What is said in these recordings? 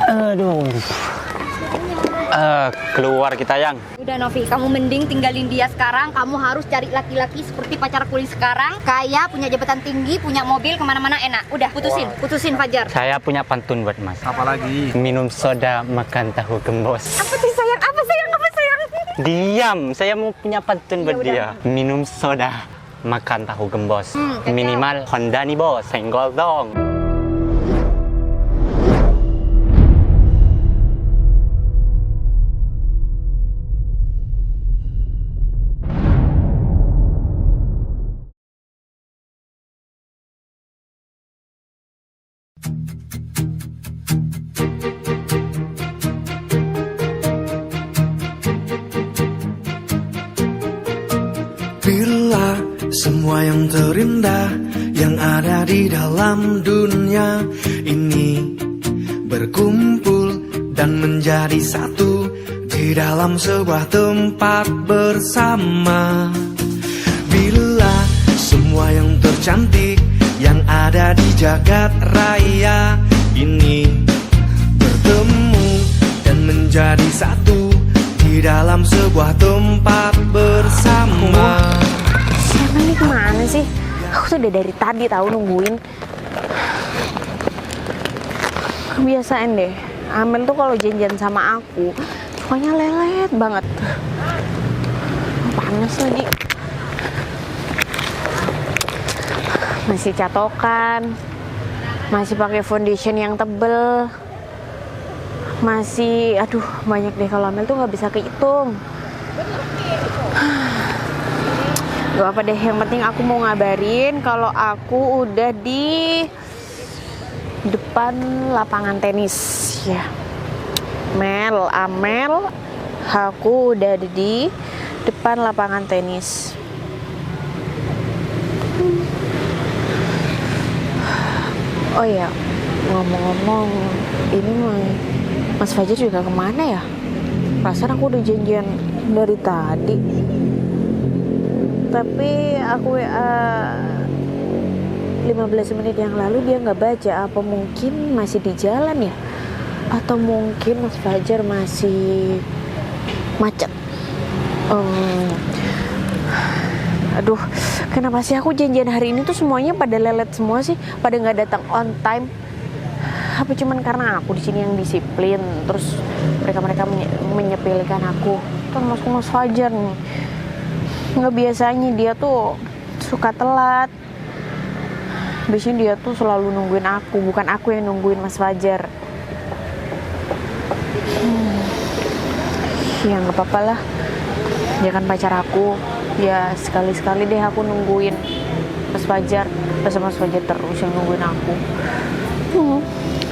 Aduh. Keluar kita yang. Udah Novi, kamu mending tinggalin dia sekarang. Kamu harus cari laki-laki seperti pacar kulis sekarang. Kaya, punya jabatan tinggi, punya mobil, kemana-mana enak. Udah, putusin Fajar. Saya punya pantun buat Mas. Apa lagi? Minum soda, makan tahu gembos. Apa sih sayang? Apa sayang? Diam, saya mau punya pantun buat udah. dia. Minum soda, makan tahu gembos. Kacau. Minimal Honda nih bos, senggol dong. Bila semua yang terindah yang ada di dalam dunia ini berkumpul dan menjadi satu di dalam sebuah tempat bersama. Bila semua yang tercantik yang ada di jagat raya ini bertemu dan menjadi satu di dalam sebuah tempat bersama. Siapa ini kemana sih? Aku tuh udah dari tadi tahu nungguin. Kebiasaan deh, Amel tuh kalau janjian sama aku pokoknya lelet banget. Panas lagi. Masih catokan, masih pakai foundation yang tebel, masih, aduh banyak deh. Kalau Amel tuh nggak bisa kehitung. Gak apa deh, yang penting aku mau ngabarin kalau aku udah di depan lapangan tenis ya. Amel, aku udah di depan lapangan tenis. Oh ya, ngomong-ngomong, ini Mas Fajar juga kemana ya? Perasaan aku udah janjian dari tadi. Tapi aku WA 15 menit yang lalu dia nggak baca. Apa mungkin masih di jalan ya? Atau mungkin Mas Fajar masih macet? Aduh, kenapa sih aku janjian hari ini tuh semuanya pada lelet semua sih? Pada nggak datang on time? Apa cuman karena aku di sini yang disiplin, terus mereka menyepelekan aku? Termasuk Mas Fajar nih. Nggak biasanya dia tuh suka telat. Biasanya dia tuh selalu nungguin aku, bukan aku yang nungguin Mas Fajar. Ya nggak apa-apa lah, dia kan pacar aku. Ya sekali-sekali deh aku nungguin Mas Fajar. Masa Mas Fajar terus yang nungguin aku?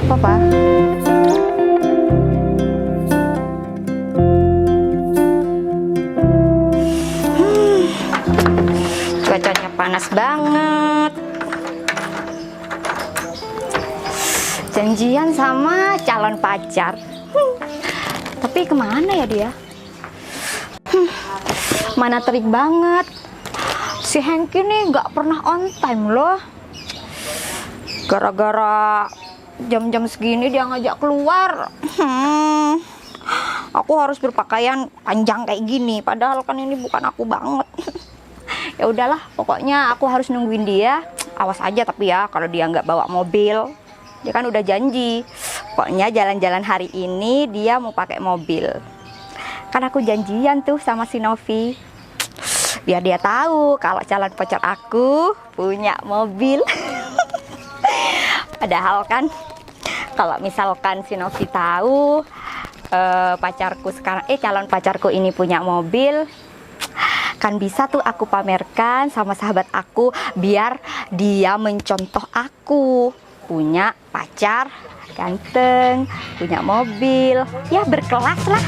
Apa-apa. Cuacanya panas banget. Janjian sama calon pacar. Tapi kemana ya dia? Mana terik banget. Si Hengki nih gak pernah on time loh. Gara-gara jam-jam segini dia ngajak keluar. Aku harus berpakaian panjang kayak gini. Padahal kan ini bukan aku banget. Ya udahlah, pokoknya aku harus nungguin dia. Awas aja tapi ya kalau dia nggak bawa mobil. Dia kan udah janji. Pokoknya jalan-jalan hari ini dia mau pakai mobil. Kan aku janjian tuh sama si Novi. Biar dia tahu kalau calon pacar aku punya mobil. Padahal kan kalau misalkan si Novi tahu pacarku sekarang calon pacarku ini punya mobil, kan bisa tuh aku pamerkan sama sahabat aku biar dia mencontoh aku punya pacar ganteng, punya mobil, ya berkelas lah.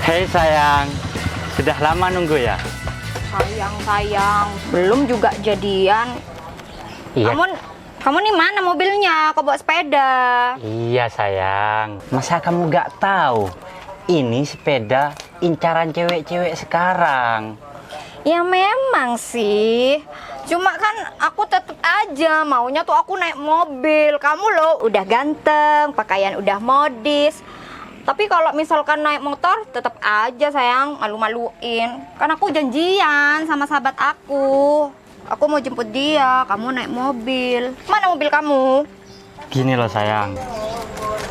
Hei sayang, sudah lama nunggu ya? Sayang, belum juga jadian. Iya. Namun Kamu nih mana mobilnya? Kok bawa sepeda? Iya sayang, masa kamu gak tahu? Ini sepeda incaran cewek-cewek sekarang. Ya memang sih. Cuma kan aku tetep aja maunya tuh aku naik mobil. Kamu loh udah ganteng, pakaian udah modis. Tapi kalau misalkan naik motor tetep aja sayang malu-maluin. Kan aku janjian sama sahabat aku. Aku mau jemput dia, kamu naik mobil. Mana mobil kamu? Gini loh sayang,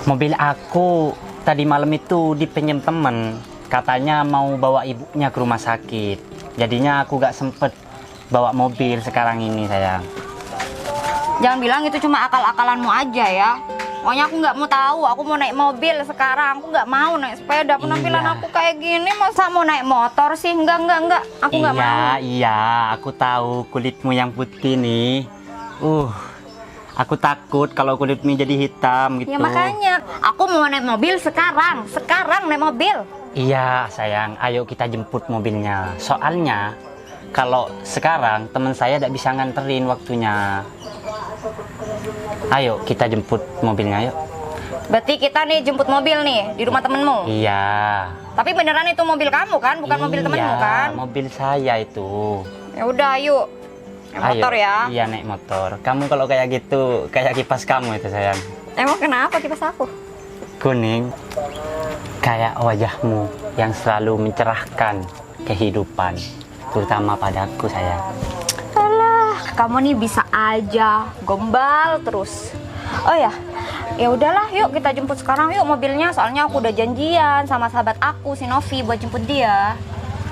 mobil aku tadi malam itu dipinjam temen. Katanya mau bawa ibunya ke rumah sakit. Jadinya aku gak sempet bawa mobil sekarang ini sayang. Jangan bilang itu cuma akal-akalanmu aja ya. Pokoknya aku nggak mau tahu, aku mau naik mobil sekarang. Aku nggak mau naik sepeda. Penampilan Iya. aku kayak gini, masa mau naik motor sih? Enggak. Aku nggak mau. Iya, aku tahu kulitmu yang putih nih. Aku takut kalau kulitmu jadi hitam gitu. Ya makanya, aku mau naik mobil sekarang. Sekarang naik mobil. Iya sayang, ayo kita jemput mobilnya. Soalnya kalau sekarang teman saya tidak bisa nganterin waktunya. Ayo kita jemput mobilnya yuk. Berarti kita nih jemput mobil nih di rumah temenmu. Iya. Tapi beneran itu mobil kamu kan, bukan mobil temenmu kan? Mobil saya itu. Ya udah, ayo. Naik motor ya. Iya naik motor. Kamu kalau kayak gitu kayak kipas kamu itu sayang. Emang kenapa kipas aku? Kuning. Kayak wajahmu yang selalu mencerahkan kehidupan, terutama padaku sayang. Alah, kamu nih bisa aja gombal terus. Oh ya, ya udahlah, yuk kita jemput sekarang yuk mobilnya. Soalnya aku udah janjian sama sahabat aku si Novi buat jemput dia.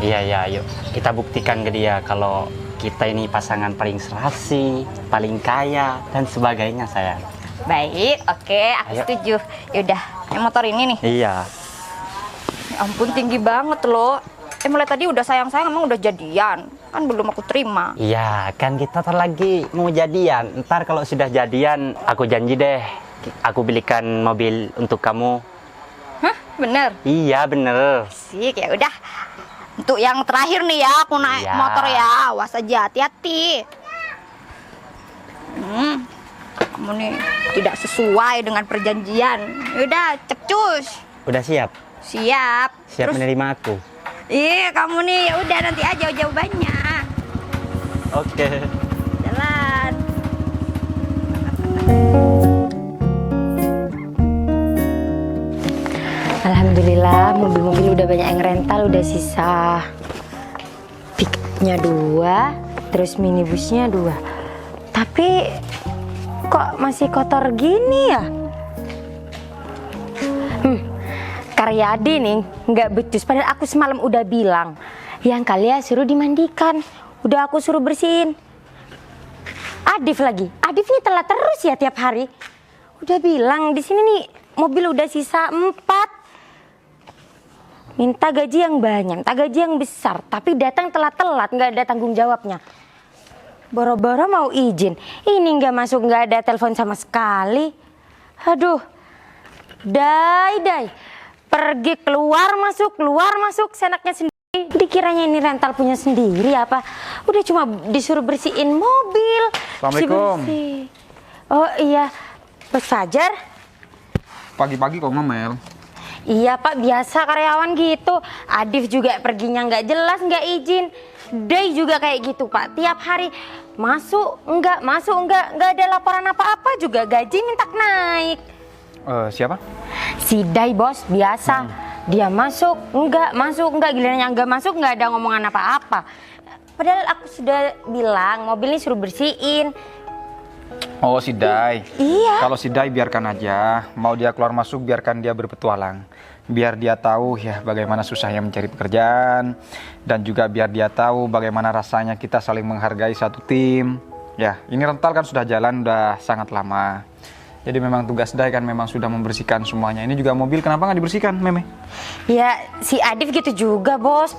Iya, yuk kita buktikan ke dia kalau kita ini pasangan paling serasi, paling kaya dan sebagainya sayang. Baik, oke, aku Ayo. setuju. Yaudah, yang motor ini nih. Iya. Ya ampun, tinggi banget loh. Mulai tadi udah sayang-sayang, emang udah jadian. Kan belum aku terima. Iya, kan kita ntar lagi mau jadian. Ntar kalau sudah jadian, aku janji deh, aku belikan mobil untuk kamu. Hah? Bener? Iya, bener. Asik, ya udah. Untuk yang terakhir nih ya, aku naik Iya. motor ya. Awas aja, hati-hati. Kamu nih tidak sesuai dengan perjanjian. Yaudah, cepcus. Udah siap? Siap. Siap Terus, menerima aku? iya kamu nih, ya udah nanti aja jawabannya. Oke. Jalan. Alhamdulillah mobil-mobil udah banyak yang rental, udah sisa pick-upnya 2, terus minibusnya 2. Tapi kok masih kotor gini ya? Karyadi nih nggak becus, padahal aku semalam udah bilang yang kalian suruh dimandikan, udah aku suruh bersihin. Adif lagi, Adif nih telat terus ya tiap hari. Udah bilang di sini nih mobil udah sisa 4. Minta gaji yang banyak, minta gaji yang besar, tapi datang telat-telat, nggak ada tanggung jawabnya. Boro-boro mau izin, ini nggak masuk, nggak ada telepon sama sekali. Aduh, Dai, pergi keluar masuk, senaknya sendiri. Dikiranya ini rental punya sendiri apa? Udah cuma disuruh bersihin mobil. Assalamualaikum. Bersih. Oh iya, Bos Fajar. Pagi-pagi kok ngomel. Iya Pak, biasa karyawan gitu. Adif juga perginya nggak jelas, nggak izin. Day juga kayak gitu Pak. Tiap hari masuk enggak, nggak ada laporan apa-apa juga. Gaji minta naik. Siapa? Si Day bos, biasa. Dia masuk, enggak, gilirannya enggak masuk, nggak ada ngomongan apa-apa. Padahal aku sudah bilang mobil ini suruh bersihin. Oh, si Dai. Iya. Kalau si Dai biarkan aja. Mau dia keluar masuk, biarkan dia berpetualang. Biar dia tahu ya bagaimana susahnya mencari pekerjaan. Dan juga biar dia tahu bagaimana rasanya kita saling menghargai satu tim. Ya, ini rental kan sudah jalan, udah sangat lama. Jadi memang tugas Dai kan memang sudah membersihkan semuanya. Ini juga mobil, kenapa nggak dibersihkan, Meme? Ya, si Adif gitu juga bos.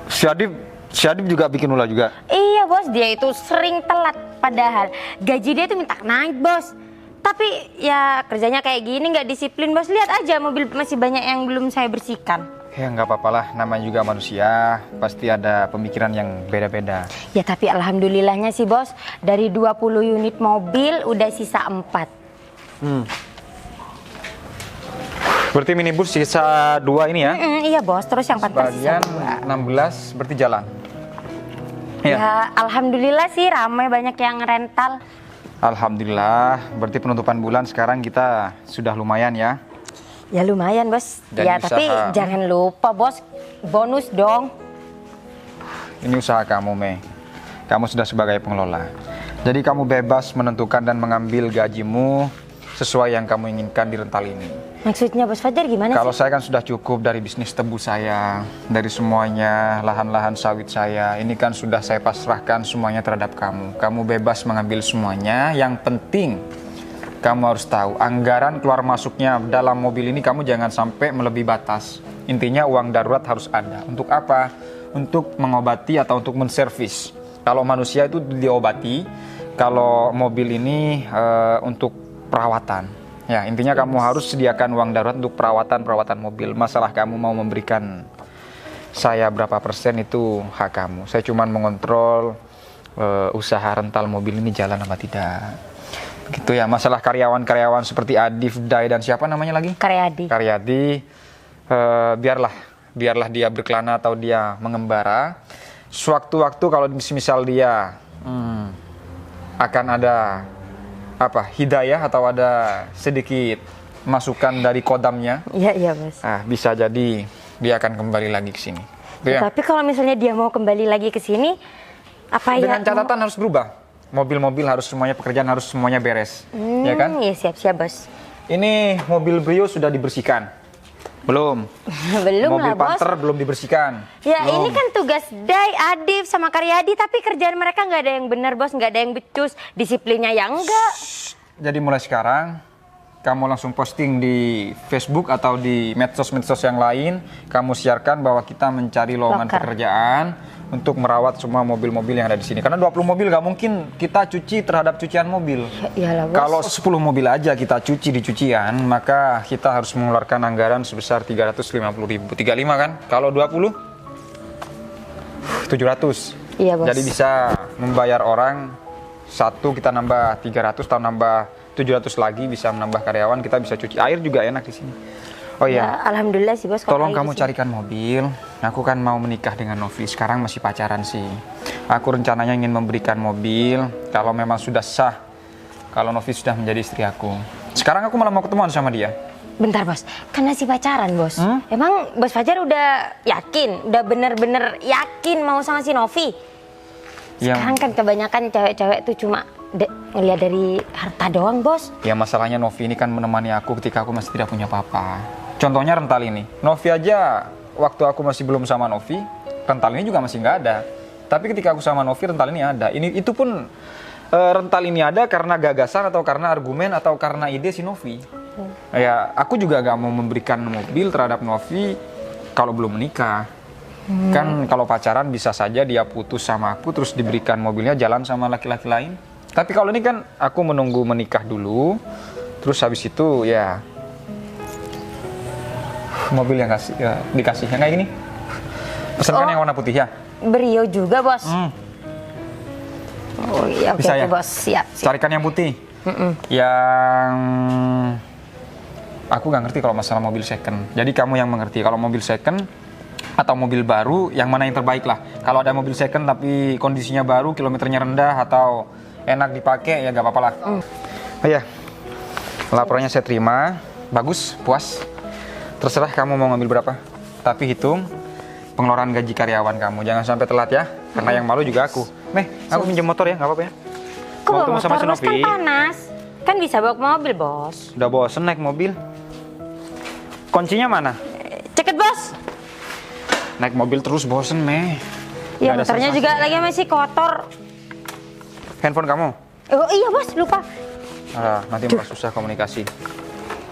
Si Adib juga bikin ulah juga. Iya bos, dia itu sering telat. Padahal gaji dia itu minta naik bos. Tapi ya kerjanya kayak gini nggak disiplin bos. Lihat aja mobil masih banyak yang belum saya bersihkan. Ya nggak apa-apa lah, namanya juga manusia, pasti ada pemikiran yang beda-beda. Ya tapi alhamdulillahnya sih bos, dari 20 unit mobil udah sisa 4. Berarti minibus sisa 2 ini ya? Iya bos, terus yang 14 sisa Bagian 2. 16 berarti jalan. Ya alhamdulillah sih ramai banyak yang rental. Alhamdulillah, berarti penutupan bulan sekarang kita sudah lumayan ya. Ya lumayan bos. Jadi ya tapi usaha. jangan lupa bos, bonus dong. Ini usaha kamu, Mei. Kamu sudah sebagai pengelola. Jadi kamu bebas menentukan dan mengambil gajimu sesuai yang kamu inginkan di rental ini. Maksudnya bos Fajar gimana Kalau sih? saya kan sudah cukup dari bisnis tebu saya, dari semuanya, lahan-lahan sawit saya. Ini kan sudah saya pasrahkan semuanya terhadap kamu. Kamu bebas mengambil semuanya. Yang penting kamu harus tahu, anggaran keluar masuknya dalam mobil ini kamu jangan sampai melebihi batas. Intinya uang darurat harus ada. Untuk apa? Untuk mengobati atau untuk menservis. Kalau manusia itu diobati, kalau mobil ini untuk perawatan. Ya, intinya kamu harus sediakan uang darurat untuk perawatan mobil. Masalah kamu mau memberikan saya berapa persen itu hak kamu. Saya cuma mengontrol usaha rental mobil ini jalan apa tidak. Gitu ya, masalah karyawan-karyawan seperti Adif, Dai, dan siapa namanya lagi? Karyadi, biarlah dia berkelana atau dia mengembara. Sewaktu-waktu kalau misal dia akan ada hidayah atau ada sedikit masukan dari kodamnya, Iya bos. bisa jadi dia akan kembali lagi ke sini. Gitu ya. Tapi kalau misalnya dia mau kembali lagi ke sini, apa ya? Dengan catatan harus berubah. Mobil-mobil harus semuanya, pekerjaan harus semuanya beres, ya kan? Iya siap-siap bos. Ini mobil Brio sudah dibersihkan? Belum. Belum Mobil lah bos. Panther belum dibersihkan? Ya Belum. ini kan tugas Dai, Adif, sama Karyadi, tapi kerjaan mereka nggak ada yang benar bos, nggak ada yang becus, disiplinnya ya enggak. Jadi mulai sekarang, kamu langsung posting di Facebook atau di medsos-medsos yang lain, kamu siarkan bahwa kita mencari lowongan Loker. pekerjaan untuk merawat semua mobil-mobil yang ada di sini. Karena 20 mobil nggak mungkin kita cuci terhadap cucian mobil. Iyalah bos. Kalau 10 mobil aja kita cuci di cucian, maka kita harus mengeluarkan anggaran sebesar 350.000. 35 kan? Kalau 20, 700. Iya bos. Jadi bisa membayar orang satu, kita nambah 300, atau nambah 700 lagi, bisa menambah karyawan, kita bisa cuci air juga enak di sini. Oh Ya, iya, alhamdulillah sih bos. kalau tolong kayak kamu gitu. carikan mobil. Aku kan mau menikah dengan Novi. Sekarang masih pacaran sih. Aku rencananya ingin memberikan mobil kalau memang sudah sah. Kalau Novi sudah menjadi istri aku. Sekarang aku malah mau ketemuan sama dia. Bentar bos, kan masih pacaran bos. Emang bos Fajar udah yakin, udah bener-bener yakin mau sama si Novi? Ya, Sekarang kan kebanyakan cewek-cewek tuh cuma ngeliat dari harta doang bos. ya masalahnya Novi ini kan menemani aku ketika aku masih tidak punya apa-apa. Contohnya rental ini. Novi aja waktu aku masih belum sama Novi, rental ini juga masih nggak ada. Tapi ketika aku sama Novi, rental ini ada. Itu pun rental ini ada karena gagasan atau karena argumen atau karena ide si Novi. Ya, aku juga gak mau memberikan mobil terhadap Novi kalau belum menikah. Kan kalau pacaran bisa saja dia putus sama aku terus diberikan mobilnya jalan sama laki-laki lain. Tapi kalau ini kan aku menunggu menikah dulu, terus habis itu ya mobil yang dikasih yang kayak gini. Pesankan yang warna putih ya. Brio juga bos. Oh iya, oke Bisa ya? bos, siap. Carikan yang putih. Yang aku nggak ngerti kalau masalah mobil second. Jadi kamu yang mengerti kalau mobil second atau mobil baru yang mana yang terbaik lah. Kalau ada mobil second tapi kondisinya baru, kilometernya rendah atau enak dipakai ya gak apa-apa lah. Oh iya, laporannya saya terima. Bagus, puas. Terserah kamu mau ngambil berapa. Tapi hitung pengeluaran gaji karyawan kamu. Jangan sampai telat ya. Karena yang malu juga aku. Meh, aku pinjam motor ya, nggak apa-apa ya. Kok Mau bawa ketemu sama motor si bos, kan Novi. panas. Kan bisa bawa ke mobil bos. Udah bosen naik mobil. Kuncinya mana? Ceket bos. Naik mobil terus bosen, Meh. Ya Nggak ada motornya sensasi. juga lagi masih kotor. Handphone kamu? Oh iya bos, lupa. Nanti malah susah komunikasi.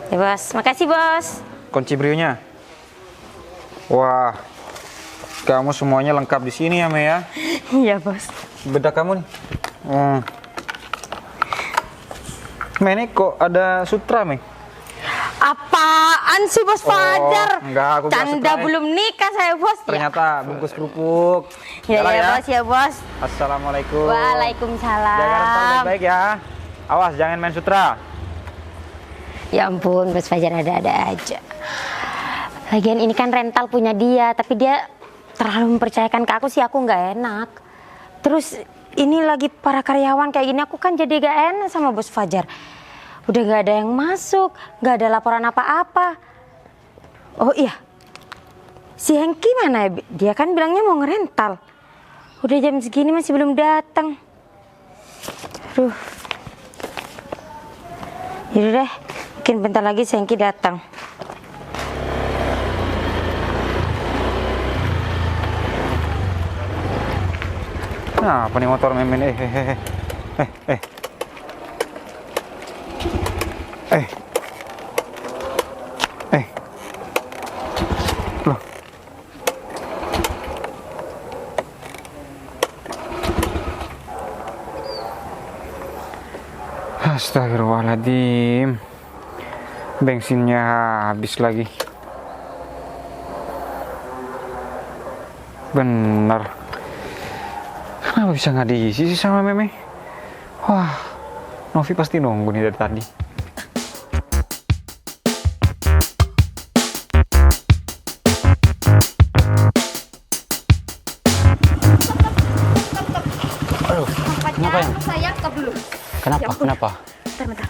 Ya bos, makasih bos. Kunci Brio-nya. Wah, kamu semuanya lengkap di sini ya, Mei ya. Iya bos. Bedak kamu nih. Mei, ini kok ada sutra, Mei? Apaan Apaan sih Bos Fajar? Enggak, aku bilang Canda surprise. belum nikah saya Bos. Ternyata bungkus kerupuk. Ya, Jalan ya, Bos ya Bos. Assalamualaikum. Waalaikumsalam. Jaga rental baik-baik ya. Awas jangan main sutra. Ya ampun, Bos Fajar ada-ada aja. Lagian ini kan rental punya dia, tapi dia terlalu mempercayakan ke aku sih, aku nggak enak. Terus ini lagi para karyawan kayak gini, aku kan jadi gak enak sama Bos Fajar. Udah gak ada yang masuk, gak ada laporan apa-apa. Oh iya, si Hengki mana ya? Dia kan bilangnya mau ngerental. Udah jam segini masih belum datang. Aduh. Yaudah deh, mungkin bentar lagi si Hengki datang. Nah, apa nih motor memen? Loh. Astagfirullahaladzim. Bensinnya habis lagi. Bener. Kenapa bisa nggak diisi sih sama Meme? Wah, Novi pasti nunggu nih dari tadi. Aduh, kenapa ya? Sayang, stop dulu. Kenapa? Ya ampun. Kenapa? Bentar.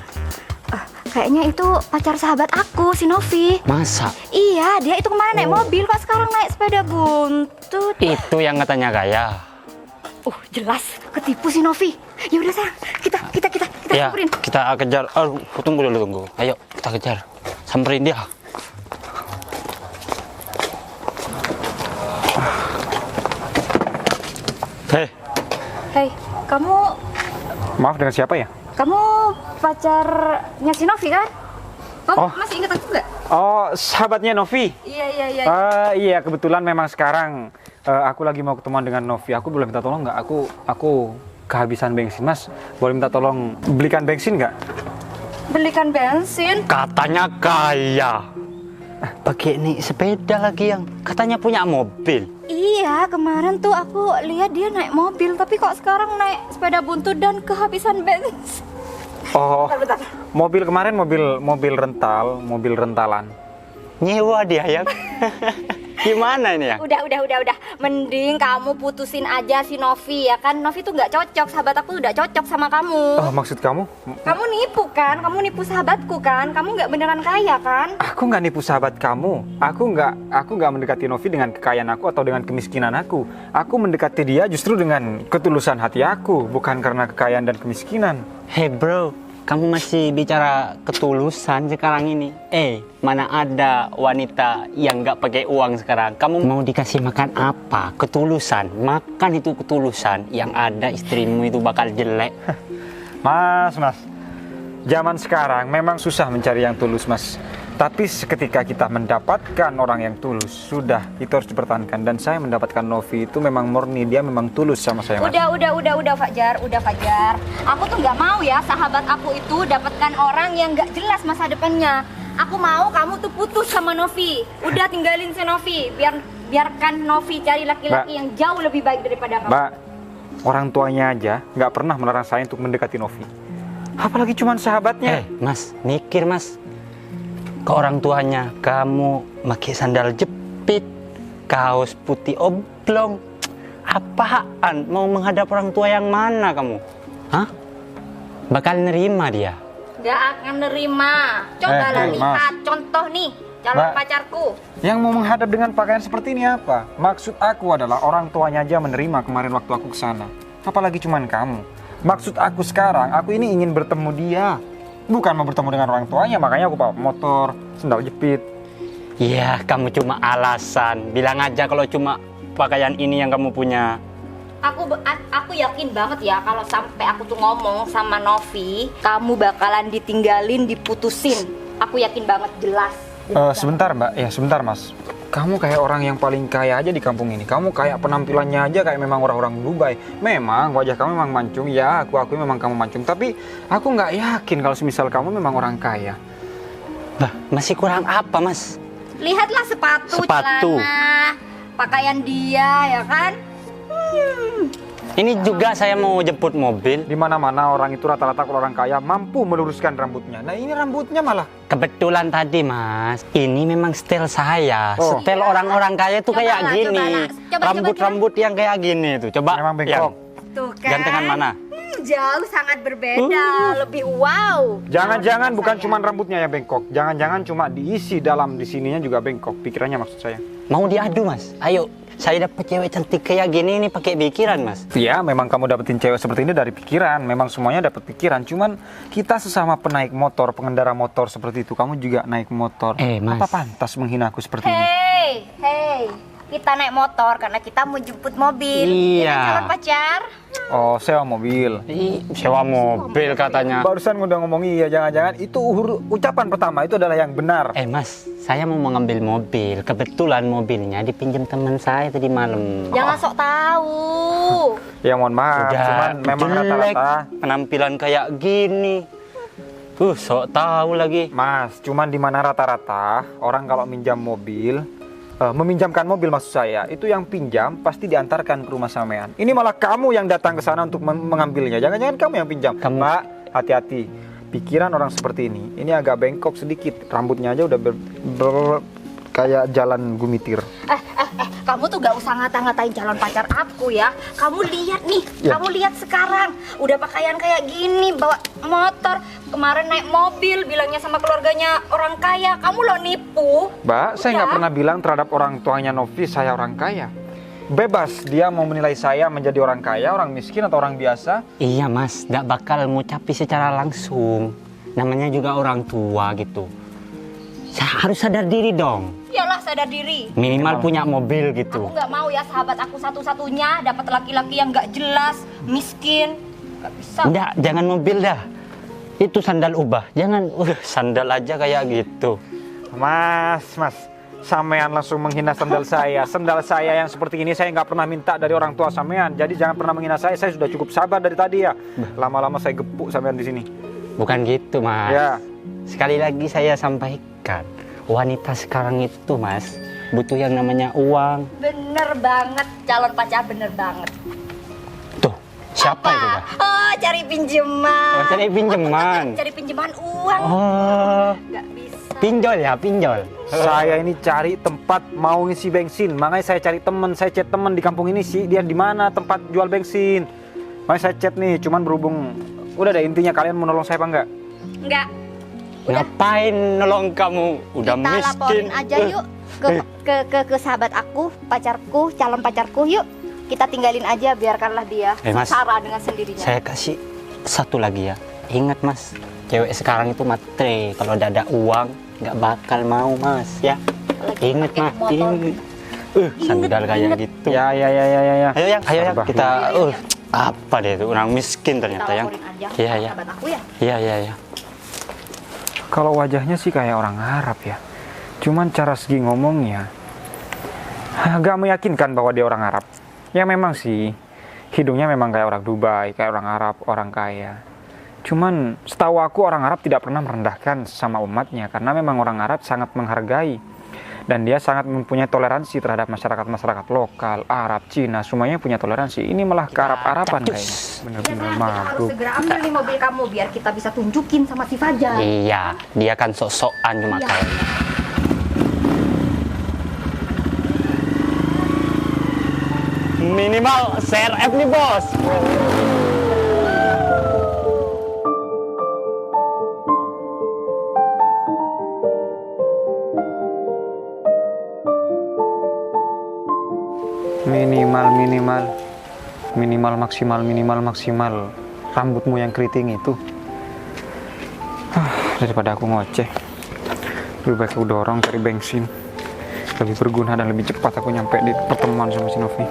Kayaknya itu pacar sahabat aku, si Novi. Masa? Iya, dia itu kemarin naik mobil, kok sekarang naik sepeda buntut. Itu yang katanya gaya. Jelas ketipu si Novi. Ya udah sayang, kita Ya, samperin. kita kejar. Aduh, tunggu dulu, tunggu. Ayo, kita kejar. Samperin dia. Hei, kamu Maaf, dengan siapa ya? pacarnya si Novi kan? Oh. Masih ingat aku nggak? Oh, sahabatnya Novi. Iya. Iya, kebetulan memang sekarang aku lagi mau ketemuan dengan Novi. Aku boleh minta tolong nggak? Aku kehabisan bensin, Mas. Boleh minta tolong belikan bensin nggak? Belikan bensin? Katanya kaya. Pakai nih sepeda lagi yang katanya punya mobil. Iya, kemarin tuh aku lihat dia naik mobil, tapi kok sekarang naik sepeda buntut dan kehabisan bensin. Oh, Bentar. mobil kemarin mobil rentalan. Nyewa dia ya. Gimana ini ya? Udah. Mending kamu putusin aja si Novi ya kan. Novi tuh nggak cocok, sahabat aku nggak cocok sama kamu. Oh, maksud kamu? Kamu nipu kan? Kamu nipu sahabatku kan? Kamu nggak beneran kaya kan? Aku nggak nipu sahabat kamu. Aku nggak mendekati Novi dengan kekayaan aku atau dengan kemiskinan aku. Aku mendekati dia justru dengan ketulusan hati aku, bukan karena kekayaan dan kemiskinan. Hey bro, kamu masih bicara ketulusan sekarang ini? Mana ada wanita yang nggak pakai uang sekarang? Kamu mau dikasih makan apa? Ketulusan. Makan itu ketulusan. Yang ada istrimu itu bakal jelek. Mas. Zaman sekarang memang susah mencari yang tulus, Mas. Tapi seketika kita mendapatkan orang yang tulus, sudah, itu harus dipertahankan. Dan saya mendapatkan Novi itu memang murni, dia memang tulus sama saya, Mas. Udah Fajar. Aku tuh nggak mau ya sahabat aku itu dapatkan orang yang nggak jelas masa depannya. Aku mau kamu tuh putus sama Novi. Udah tinggalin si Novi. Biarkan Novi cari laki-laki yang jauh lebih baik daripada kamu. Mbak, orang tuanya aja nggak pernah melarang saya untuk mendekati Novi. Apalagi cuma sahabatnya. Mas, mikir mas. Ke orang tuanya, kamu pakai sandal jepit, kaos putih oblong. Apaan? Mau menghadap orang tua yang mana kamu? Hah? Bakal nerima dia? Gak akan nerima. Cobalah Mas. lihat contoh nih calon Mbak. pacarku. Yang mau menghadap dengan pakaian seperti ini apa? Maksud aku adalah orang tuanya aja menerima kemarin waktu aku kesana. Apalagi cuman kamu. Maksud aku sekarang, aku ini ingin bertemu dia. Bukan mau bertemu dengan orang tuanya, makanya aku bawa motor, sandal jepit. Iya, kamu cuma alasan. Bilang aja kalau cuma pakaian ini yang kamu punya. Aku yakin banget ya kalau sampai aku tuh ngomong sama Novi, kamu bakalan ditinggalin, diputusin. Aku yakin banget, jelas. Sebentar Mbak, sebentar Mas. Kamu kayak orang yang paling kaya aja di kampung ini. Kamu kayak penampilannya aja kayak memang orang-orang Dubai. Memang wajah kamu memang mancung, ya aku akui memang kamu mancung. Tapi aku nggak yakin kalau semisal kamu memang orang kaya. Bah, masih kurang apa, Mas? Lihatlah sepatu, Sepatu. celana, pakaian dia, ya kan? Ini juga saya mau jemput mobil. Di mana-mana orang itu rata-rata kalau orang kaya mampu meluruskan rambutnya. Nah ini rambutnya malah. Kebetulan tadi, Mas, ini memang style saya. Oh. Style orang-orang kaya tuh Coba kayak lah, gini. coba lah. Coba, Rambut-rambut yang kayak gini tuh. Coba. Memang bengkok. yang Tuh kan. gantengan mana? Jauh sangat berbeda, lebih wow. Jangan-jangan bukan Saya. cuma rambutnya yang bengkok. Jangan-jangan cuma diisi dalam di sininya juga bengkok. Pikirannya maksud saya. Mau diadu, Mas? Ayo, saya dapat cewek cantik kayak gini ini pakai pikiran, Mas. Ya, memang kamu dapetin cewek seperti ini dari pikiran. Memang semuanya dapat pikiran. Cuman kita sesama penaik motor, pengendara motor seperti itu. Kamu juga naik motor. Mas. Apa pantas menghina aku seperti ini? Hey, kita naik motor karena kita mau jemput mobil. Iya. Ya kan, calon pacar. Oh, sewa mobil. Sewa mobil katanya. Barusan udah ngomong iya, jangan-jangan itu ucapan pertama itu adalah yang benar. Mas, saya mau mengambil mobil. Kebetulan mobilnya dipinjam teman saya tadi malam. Jangan sok tahu. Ya mohon maaf, cuman memang jelek rata-rata. penampilan kayak gini. Sok tahu lagi. Mas, cuman di mana rata-rata orang kalau minjam mobil, meminjamkan mobil maksud saya, itu yang pinjam pasti diantarkan ke rumah sampean. Ini malah kamu yang datang ke sana untuk mengambilnya. Jangan-jangan kamu yang pinjam. Pak, hati-hati. Pikiran orang seperti ini agak bengkok sedikit. Rambutnya aja udah kayak jalan gumitir. Kamu tuh gak usah ngata-ngatain calon pacar aku ya. Kamu lihat nih, Ya. kamu lihat sekarang. Udah pakaian kayak gini, bawa motor. Kemarin naik mobil, bilangnya sama keluarganya orang kaya. Kamu lo nipu. Mbak, saya nggak Ya. pernah bilang terhadap orang tuanya Novi saya orang kaya. Bebas dia mau menilai saya menjadi orang kaya, orang miskin atau orang biasa. Iya, Mas, nggak bakal ngucapi secara langsung. Namanya juga orang tua gitu. Saya harus sadar diri dong. Iyalah, sadar diri. Minimal punya mobil gitu. Aku nggak mau ya sahabat aku satu-satunya dapat laki-laki yang nggak jelas, miskin. Gak bisa. Enggak, jangan mobil dah. Itu sandal ubah. Jangan, sandal aja kayak gitu. Mas, sampean langsung menghina sandal saya. Sandal saya yang seperti ini saya nggak pernah minta dari orang tua sampean. Jadi jangan pernah menghina saya. Saya sudah cukup sabar dari tadi ya. Lama-lama saya gepuk sampean di sini. Bukan gitu, Mas. Ya. Sekali lagi saya sampaikan, wanita sekarang itu, Mas, butuh yang namanya uang. Bener banget, calon pacar bener banget. Tuh, siapa itu, Pak? Oh, cari pinjaman. Oh, cari pinjaman. Cari pinjaman uang. Oh, Nggak bisa. pinjol ya, pinjol. Saya ini cari tempat mau ngisi bensin. Makanya saya cari teman, saya chat teman di kampung ini sih. Dia di mana tempat jual bensin. Makanya saya chat nih, cuman berhubung udah deh intinya kalian mau nolong saya apa enggak? Enggak. Ngapain nolong kamu? Udah Kita miskin. laporin aja yuk ke sahabat aku, pacarku, calon pacarku yuk. Kita tinggalin aja, biarkanlah dia Mas, sengsara dengan sendirinya. Saya kasih satu lagi ya. Ingat, Mas, cewek sekarang itu matre. Kalau udah ada uang, nggak bakal mau, Mas, ya. Lagi Ingat, pakai Mas. motor. Sandal kayak gitu. Ya. Ayo, yang, Sabar. kita. Apa deh itu orang miskin ternyata Kita yang. laporin aja Iya, ke iya. sahabat aku ya. Iya. Kalau wajahnya sih kayak orang Arab ya. Cuman cara segi ngomongnya agak meyakinkan bahwa dia orang Arab. Ya memang sih, hidungnya memang kayak orang Dubai, kayak orang Arab, orang kaya. Cuman setahu aku orang Arab tidak pernah merendahkan sama umatnya. Karena memang orang Arab sangat menghargai. Dan dia sangat mempunyai toleransi terhadap masyarakat-masyarakat lokal, Arab, Cina. Semuanya punya toleransi. Ini malah ke Arab-Araban kayaknya. Ya, Bener-bener sayang, kita harus mabuk. segera ambil nih mobil kamu biar kita bisa tunjukin sama si Fajar. Iya, dia kan sok-sokan cuma Iya. kayak. Minimal CRF nih, Bos. Minimal maksimal rambutmu yang keriting itu. Daripada aku ngoceh, lebih baik aku dorong cari bensin. Lebih berguna dan lebih cepat aku nyampe di pertemuan sama si Novi.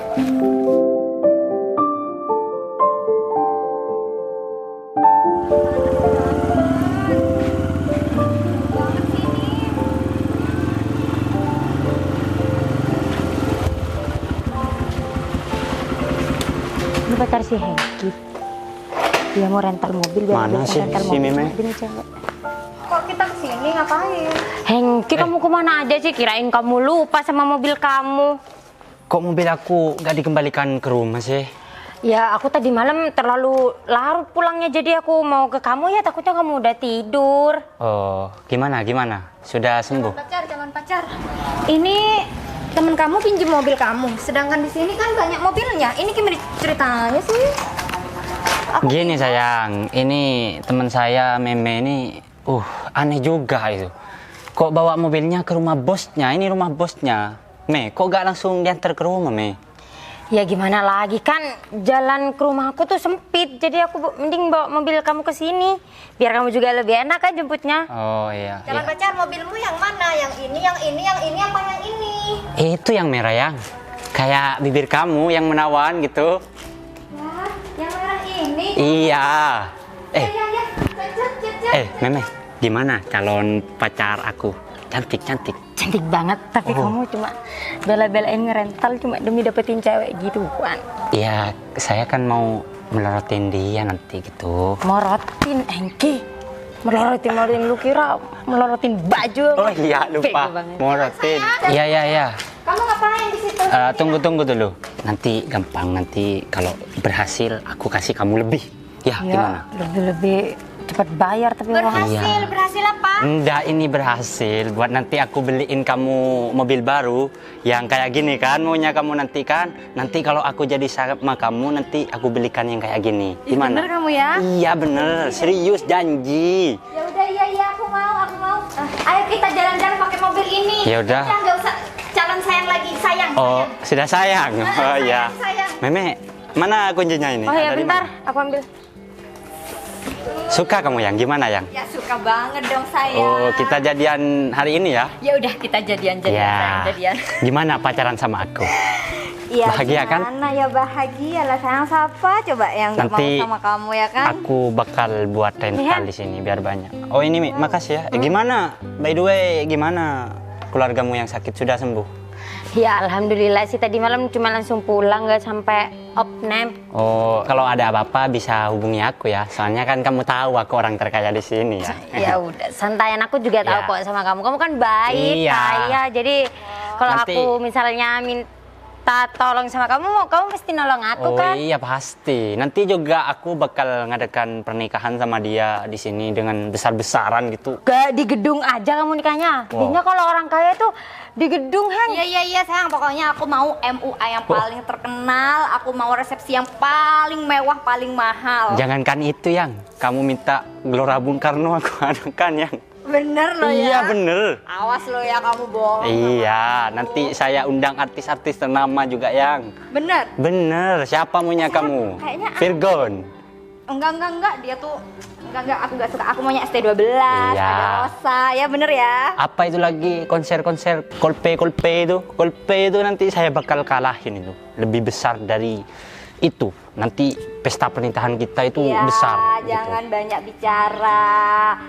Ini pacar si Hengki. Dia mau rental mobil biar Mana dia sih rental si mobil. Mime? Ini cewek. Kok kita kesini ngapain? Hengki, kamu kemana aja sih? Kirain kamu lupa sama mobil kamu. Kok mobil aku nggak dikembalikan ke rumah sih? Ya, aku tadi malam terlalu larut pulangnya, jadi aku mau ke kamu ya, takutnya kamu udah tidur. Oh, gimana? Sudah sembuh? Jangan pacar. Ini temen kamu pinjem mobil kamu, sedangkan di sini kan banyak mobilnya. Ini gimana ceritanya sih? Gini sayang, ini teman saya Meme ini, aneh juga itu. Kok bawa mobilnya ke rumah bosnya? Ini rumah bosnya. Me, kok gak langsung diantar ke rumah, Me? Ya gimana lagi, kan jalan ke rumahku tuh sempit, jadi aku mending bawa mobil kamu ke sini, biar kamu juga lebih enak kan jemputnya. Oh iya. Jangan iya. pacar, mobilmu yang mana? Yang ini, yang ini, yang ini, apa yang ini? Itu yang merah yang, kayak bibir kamu yang menawan gitu. Wah, yang merah ini. Iya. Ya. Meme, gimana calon pacar aku? Cantik. Cantik banget, tapi kamu cuma bela-belain ngerental cuma demi dapetin cewek gitu kan. Iya, saya kan mau melorotin dia nanti gitu. Morotin, Hengki. Melorotin, lu kira melorotin baju. Oh iya, lupa. Bego banget. Morotin. Iya. Kamu ngapain di situ? Tunggu dulu. Nanti gampang, nanti kalau berhasil aku kasih kamu lebih. Ya, gimana? Lebih cepat bayar tapi uang. Berhasil apa? Enggak, ini berhasil. Buat nanti aku beliin kamu mobil baru yang kayak gini kan, maunya kamu nanti kan. Nanti kalau aku jadi sama kamu, nanti aku belikan yang kayak gini. Gimana? Bener kamu ya? Iya bener, serius janji. Ya udah, iya, aku mau. Ayo kita jalan-jalan pakai mobil ini. Ya udah. Kita nggak usah calon sayang lagi, sayang. Oh, sudah sayang. Oh iya. Sayang. Meme, mana kuncinya ini? Oh ya, Ada di bentar, mana? aku ambil. Suka kamu yang gimana yang? Ya suka banget dong sayang. Oh, kita jadian hari ini ya? Ya udah kita jadian sayang, Ya. jadian. Gimana pacaran sama aku? Iya, Bahagia kan? Gimana ya bahagia lah sayang, siapa coba yang nggak mau Nanti sama kamu ya kan? Aku bakal buat rental di sini biar banyak. Oh ini Mi, makasih ya. Gimana? By the way, gimana keluargamu yang sakit sudah sembuh? Ya alhamdulillah sih, tadi malam cuma langsung pulang, nggak sampai opname. Oh, kalau ada apa-apa bisa hubungi aku ya. Soalnya kan kamu tahu aku orang terkaya di sini ya. Ya udah, santayan, aku juga tahu Ya. kok sama kamu. Kamu kan baik, Iya. kaya. Jadi kalau Nanti- aku misalnya minta tolong sama kamu, kamu pasti nolong aku Oh kan? iya pasti. Nanti juga aku bakal ngadakan pernikahan sama dia di sini dengan besar-besaran gitu. Gak di gedung aja kamu nikahnya. Wow. Biasanya kalau orang kaya tuh di gedung, Heng. Iya sayang, pokoknya aku mau MUA yang paling terkenal, aku mau resepsi yang paling mewah, paling mahal. Jangankan itu yang, kamu minta Gelora Bung Karno aku adakan yang. Bener loh ya. Iya bener. Awas lo ya kamu bohong. Iya, nanti saya undang artis-artis ternama juga yang. Bener. Bener, siapa maunya kamu? kayaknya Virgon. Enggak, dia tuh enggak, aku enggak suka. Aku maunya ST12, Iya. ada Rosa. Ya bener ya. Apa itu lagi konser-konser Coldplay itu nanti saya bakal kalahin itu. Lebih besar dari itu. Nanti pesta pernikahan kita itu Iya, besar. jangan banyak bicara.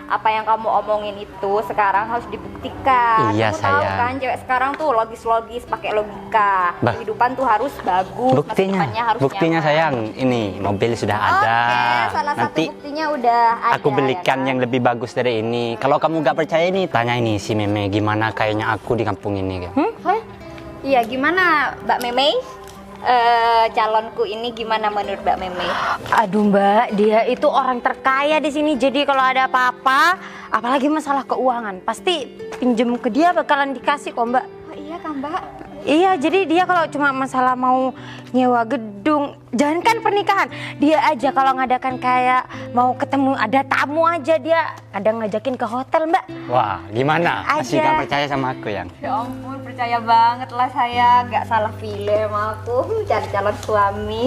Apa yang kamu omongin itu sekarang harus dibuktikan. Iya, Kamu tahu sayang. kan cewek sekarang tuh logis pakai logika. Bah. Kehidupan tuh harus bagus, masa depannya harus Buktinya nyaman. sayang, ini mobil sudah ada. Oke, salah Nanti satu buktinya udah ada. aku belikan ya kan? yang lebih bagus dari ini. Kalau kamu nggak percaya ini, tanya ini si Meme gimana kayaknya aku di kampung ini. Kan? Iya, gimana Mbak Meme? Calonku ini gimana menurut Mbak Meme? Aduh Mbak, dia itu orang terkaya di sini. Jadi kalau ada apa-apa, apalagi masalah keuangan, pasti pinjem ke dia bakalan dikasih kok Mbak. Oh iya kan Mbak? Iya, jadi dia kalau cuma masalah mau nyewa gedung, jangankan pernikahan, dia aja kalau ngadakan kayak mau ketemu ada tamu aja, dia kadang ngajakin ke hotel Mbak. Wah, gimana? Masih Aja. nggak percaya sama aku yang? Ya ampun, percaya banget lah saya. Gak salah pilih sama aku cari calon suami.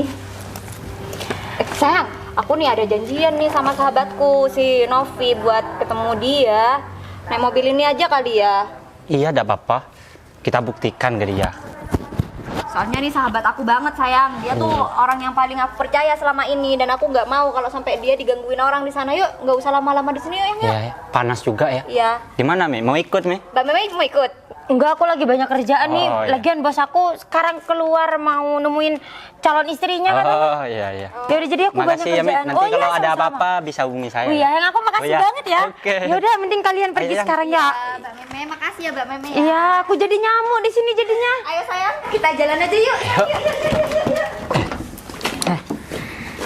Sayang, aku nih ada janjian nih sama sahabatku si Novi buat ketemu dia. Naik mobil ini aja kali ya. Iya, tidak apa-apa. Kita buktikan ke dia. Soalnya nih sahabat aku banget sayang. Dia tuh orang yang paling aku percaya selama ini. Dan aku nggak mau kalau sampai dia digangguin orang di sana. Yuk, nggak usah lama-lama di sini yuk. Ya, panas juga ya. Iya. Di mana, Me? Mau ikut, Me? Mbak Meme mau ikut? Enggak, aku lagi banyak kerjaan nih. Oh, iya. Lagian bos aku sekarang keluar mau nemuin calon istrinya kan. Oh iya iya. Ya udah, jadi aku banyak Makasih ya Mi. kerjaan. Nanti iya, kalau ada sama-sama. apa-apa bisa hubungi saya. Oh iya, yang aku makasih Oh, iya. banget ya. Oke. Ya udah, mending kalian pergi Ayo, Yang. sekarang ya. Mbak Meme, makasih ya Mbak Meme. Iya, aku jadi nyamuk di sini jadinya. Ayo sayang, kita jalan aja yuk.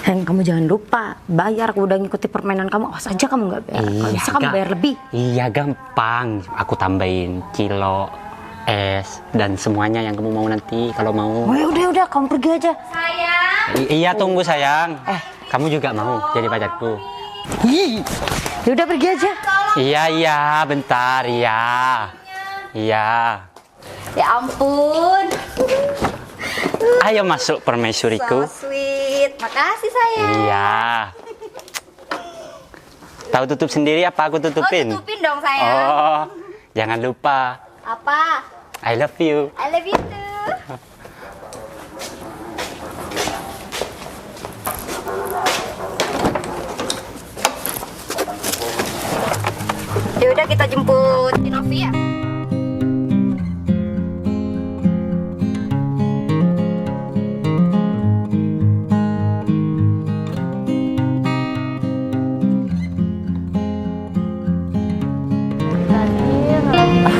Heng, kamu jangan lupa bayar. Aku udah ngikuti permainan kamu. Awas aja kamu nggak bayar. Kalau bisa kamu bayar lebih. Iya gampang. Aku tambahin kilo, es dan semuanya yang kamu mau nanti kalau mau. Oh ya udah, kamu pergi aja. Sayang. Iya tunggu sayang. Kamu juga mau jadi pacarku? Ya udah, pergi aja. Iya bentar iya. Iya. Ya ampun. Ayo masuk permaisuriku. So sweet. Makasih sayang. Iya. Tahu tutup sendiri apa aku tutupin? Oh, tutupin dong sayang. Oh, jangan lupa. Apa? I love you. I love you too. Ya udah, kita jemput Novi ya.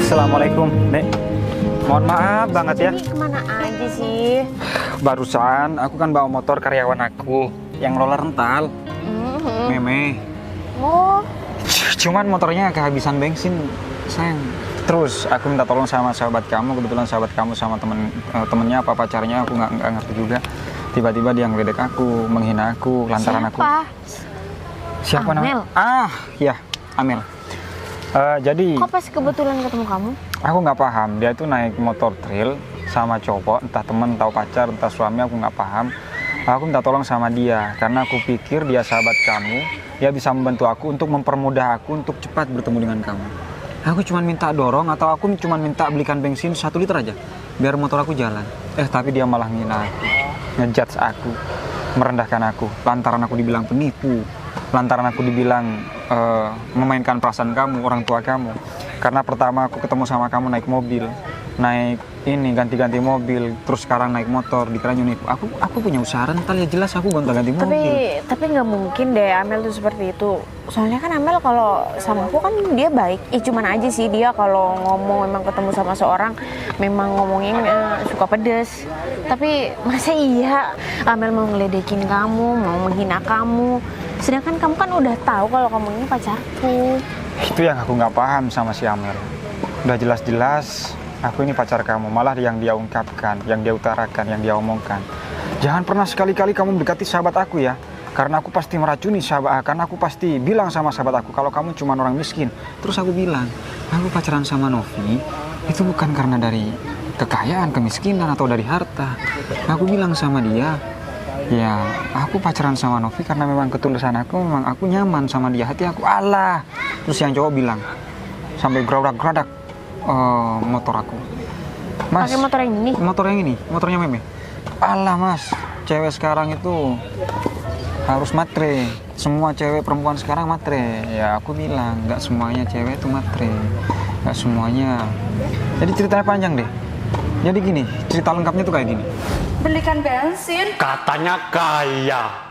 Assalamualaikum, Nek. Mohon maaf banget ya. Ini kemana aja sih? Barusan aku kan bawa motor karyawan aku yang roller rental. Meme. Oh, Cuman motornya kehabisan bensin, sayang. Terus aku minta tolong sama sahabat kamu, kebetulan sahabat kamu sama temennya apa pacarnya aku nggak ngerti juga. Tiba-tiba dia ngeledek aku, menghina aku, lantaran aku. Siapa Amel. namanya? Ya, Amel. Jadi kok pas kebetulan ketemu kamu? aku nggak paham, dia itu naik motor trail sama cowok, entah temen, entah pacar, entah suami, aku nggak paham. Aku minta tolong sama dia, karena aku pikir dia sahabat kamu, dia bisa membantu aku untuk mempermudah aku untuk cepat bertemu dengan kamu. Aku cuma minta dorong, atau aku cuma minta belikan bensin 1 liter aja, biar motor aku jalan. Tapi dia malah ngina aku, ngejudge aku, merendahkan aku, lantaran aku dibilang penipu, lantaran aku dibilang memainkan perasaan kamu, orang tua kamu. Karena pertama aku ketemu sama kamu naik mobil, naik ini ganti-ganti mobil, terus sekarang naik motor, dikira nyunipu. Aku punya usaha rental, ya jelas aku gonta-ganti mobil. Tapi nggak mungkin deh Amel tuh seperti itu. Soalnya kan Amel kalau sama aku kan dia baik. Cuman aja sih dia kalau ngomong memang ketemu sama seorang memang ngomongnya suka pedes. Tapi masa iya Amel mau ngeledekin kamu, mau menghina kamu. Sedangkan kamu kan udah tahu kalau kamu ini pacarku. Itu yang aku nggak paham sama si Amel. Udah jelas-jelas aku ini pacar kamu, malah yang dia ungkapkan, yang dia utarakan, yang dia omongkan. Jangan pernah sekali-kali kamu mendekati sahabat aku ya. Karena aku pasti meracuni sahabat, karena aku pasti bilang sama sahabat aku kalau kamu cuma orang miskin. Terus aku bilang, aku pacaran sama Novi itu bukan karena dari kekayaan, kemiskinan atau dari harta. Aku bilang sama dia, ya aku pacaran sama Novi karena memang ketulusan aku, memang aku nyaman sama dia, hati aku Allah. Terus yang cowok bilang, sampai geradak-geradak motor aku. Mas, Pakai motor yang ini? Motor yang ini, motornya Meme. Allah mas, cewek sekarang itu harus matre. Semua cewek perempuan sekarang matre. Ya aku bilang, nggak semuanya cewek itu matre, nggak semuanya. Jadi ceritanya panjang deh. Jadi gini, cerita lengkapnya tuh kayak gini. Belikan bensin. Katanya kaya.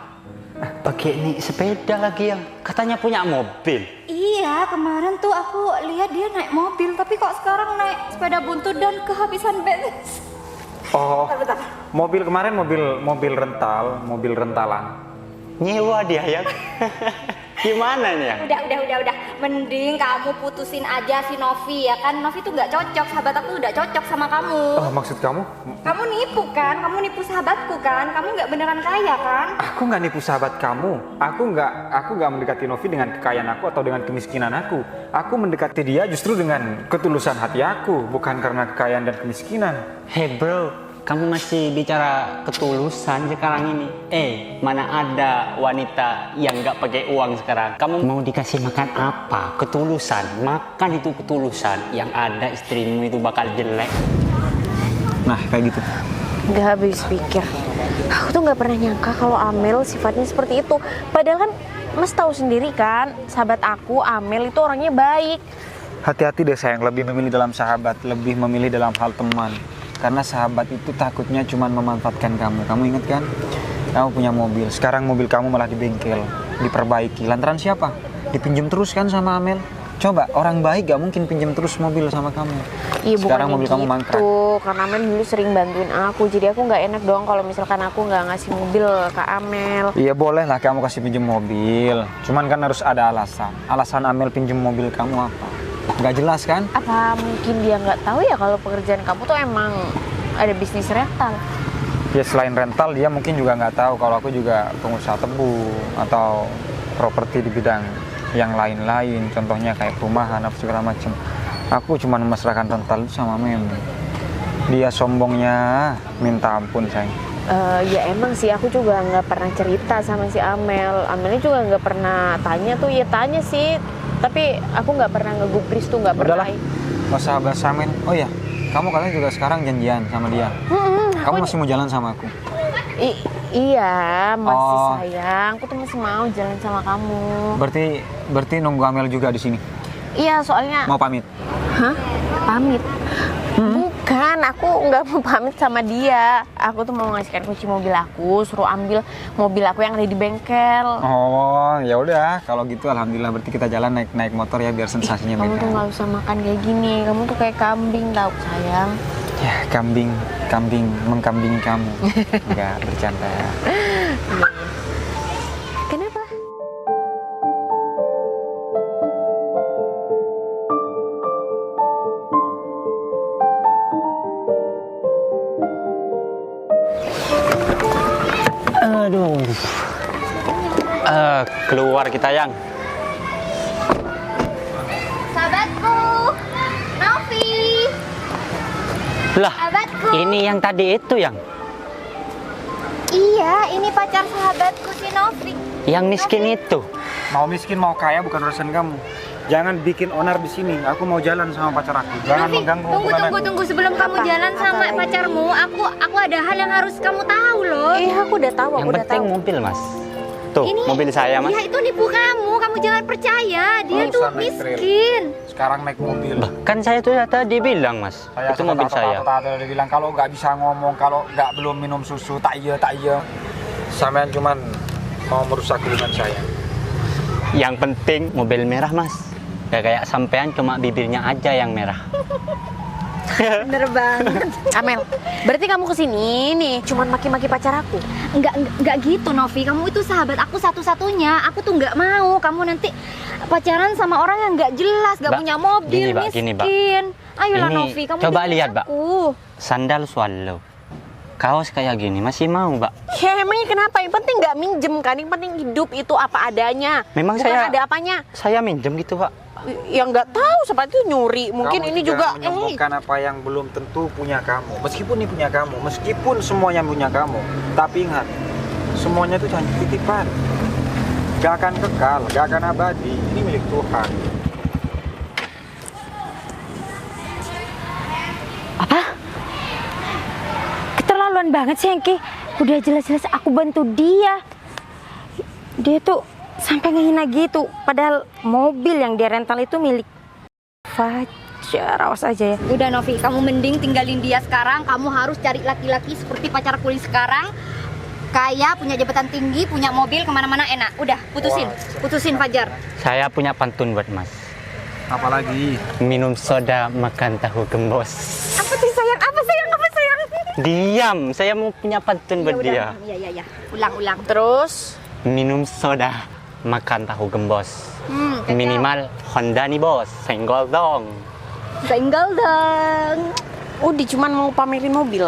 Pakai ini sepeda lagi yang katanya punya mobil. Iya, kemarin tuh aku lihat dia naik mobil, tapi kok sekarang naik sepeda buntut dan kehabisan bensin. Oh, Bentar. mobil kemarin mobil rental, mobil rentalan. Nyewa dia ya. Gimana nih ya? Udah. Mending kamu putusin aja si Novi ya kan. Novi tuh nggak cocok, sahabat aku udah cocok sama kamu. Oh, maksud kamu? Kamu nipu kan? Kamu nipu sahabatku kan? Kamu nggak beneran kaya kan? Aku nggak nipu sahabat kamu. Aku nggak mendekati Novi dengan kekayaan aku atau dengan kemiskinan aku. Aku mendekati dia justru dengan ketulusan hati aku, bukan karena kekayaan dan kemiskinan. Hey bro, kamu masih bicara ketulusan sekarang ini? Mana ada wanita yang nggak pakai uang sekarang? Kamu mau dikasih makan apa? Ketulusan, makan itu ketulusan. Yang ada istrimu itu bakal jelek. Nah, kayak gitu. Gak habis pikir. Aku tuh gak pernah nyangka kalau Amel sifatnya seperti itu. Padahal kan Mas tahu sendiri kan, sahabat aku Amel itu orangnya baik. Hati-hati deh sayang, lebih memilih dalam sahabat, lebih memilih dalam hal teman. Karena sahabat itu takutnya cuma memanfaatkan kamu. Kamu ingat kan? Kamu punya mobil, sekarang mobil kamu malah di bengkel, diperbaiki. Lantaran siapa? Dipinjam terus kan sama Amel. Coba, orang baik gak mungkin pinjam terus mobil sama kamu. Iya, Sekarang bukannya mobil kamu gitu, mangkrak. karena Amel dulu sering bantuin aku, jadi aku nggak enak dong kalau misalkan aku nggak ngasih mobil ke Amel. Iya boleh lah kamu kasih pinjam mobil. Cuman kan harus ada alasan. Alasan Amel pinjam mobil kamu apa? Gak jelas kan? Apa mungkin dia nggak tahu ya kalau pekerjaan kamu tuh emang ada bisnis rental? Ya selain rental dia mungkin juga nggak tahu kalau aku juga pengusaha tebu atau properti di bidang yang lain-lain. Contohnya kayak perumahan apa segala macam. Aku cuma memasrahkan rental itu sama Mem. Dia sombongnya minta ampun sayang. Ya emang sih aku juga nggak pernah cerita sama si Amel. Amelnya juga nggak pernah tanya tuh, ya tanya sih. Tapi aku nggak pernah ngegubris tuh, nggak pernah. Udahlah, nggak usah bahas Amen. Oh ya, kamu katanya juga sekarang janjian sama dia. Kamu masih mau jalan sama aku? Iya, masih Oh. sayang. Aku tuh masih mau jalan sama kamu. Berarti nunggu Amel juga di sini. Iya, soalnya. Mau pamit? Hah? Pamit? Bukan, aku nggak mau pamit sama dia. Aku tuh mau ngasihkan kunci mobil aku, suruh ambil mobil aku yang ada di bengkel. Oh, ya udah. Kalau gitu alhamdulillah berarti kita jalan naik motor ya biar sensasinya Kamu tuh beda. nggak usah makan kayak gini. Kamu tuh kayak kambing tau sayang. Ya, kambing mengkambingi kamu. Enggak bercanda. Kenapa? Aduh. Keluar kita yang. Sahabatku, Novi. Lah, Sahabatku. ini yang tadi itu yang. Iya, ini pacar sahabatku si Novi. Yang miskin itu. Mau miskin mau kaya bukan urusan kamu. Jangan bikin onar di sini. Aku mau jalan sama pacar aku. Jangan Novi, mengganggu tunggu, hubungan tunggu, aku. tunggu. Sebelum kamu jalan sama pacarmu, aku ada hal yang harus kamu tahu loh. Aku udah tahu, Yang penting mobil, Mas. Tuh, mobil saya, Mas. Ya itu nipu kamu jangan percaya. Dia Nggak tuh usah naik trail. miskin. Sekarang naik mobil. Lah, kan saya tuh tadi bilang, Mas. Itu mobil saya. Dia bilang kalau nggak bisa ngomong, kalau nggak belum minum susu, tak iya. Sampean cuman mau merusak hubungan saya. Yang penting mobil merah, Mas. Gak kayak sampean cuma bibirnya aja yang merah. Bener banget. Amel, berarti kamu kesini nih cuman maki-maki pacar aku? Enggak gitu Novi, kamu itu sahabat aku satu-satunya. Aku tuh nggak mau kamu nanti pacaran sama orang yang nggak jelas, nggak Mbak, punya mobil, gini, Mbak, miskin. gini, Mbak. Ayolah Ini, Novi, kamu coba dengerin lihat, Mbak. aku. Sandal swallow. Kaos kayak gini masih mau, Mbak? Ya emangnya kenapa? Yang penting nggak minjem kan? Yang penting hidup itu apa adanya. Memang Bukan saya- ada apanya. Saya minjem gitu, Pak. Yang nggak tahu seperti itu nyuri. Mungkin Kamu ini juga. menyombongkan apa yang belum tentu punya kamu. Meskipun ini punya kamu, meskipun semuanya punya kamu, tapi ingat, semuanya itu hanya titipan. Gak akan kekal, gak akan abadi. Ini milik Tuhan. Apa? Keterlaluan banget sih, Engki. Udah jelas-jelas aku bantu dia. Dia tuh sampai ngehina gitu. Padahal mobil yang dia rental itu milik Fajar. Awas aja ya. Udah Novi, kamu mending tinggalin dia sekarang. Kamu harus cari laki-laki seperti pacar kulit sekarang. Kaya, punya jabatan tinggi, punya mobil, kemana-mana enak. Udah, putusin Fajar. Saya punya pantun buat Mas. Apalagi Minum soda, makan tahu gembos. Apa sih sayang? Apa sayang? Diam, saya mau punya pantun buat dia. Iya. Ulang. Terus Minum soda, makan tahu gembos. Cocok. Minimal Honda nih bos, senggol dong. Single dong. udah cuman mau pamerin mobil.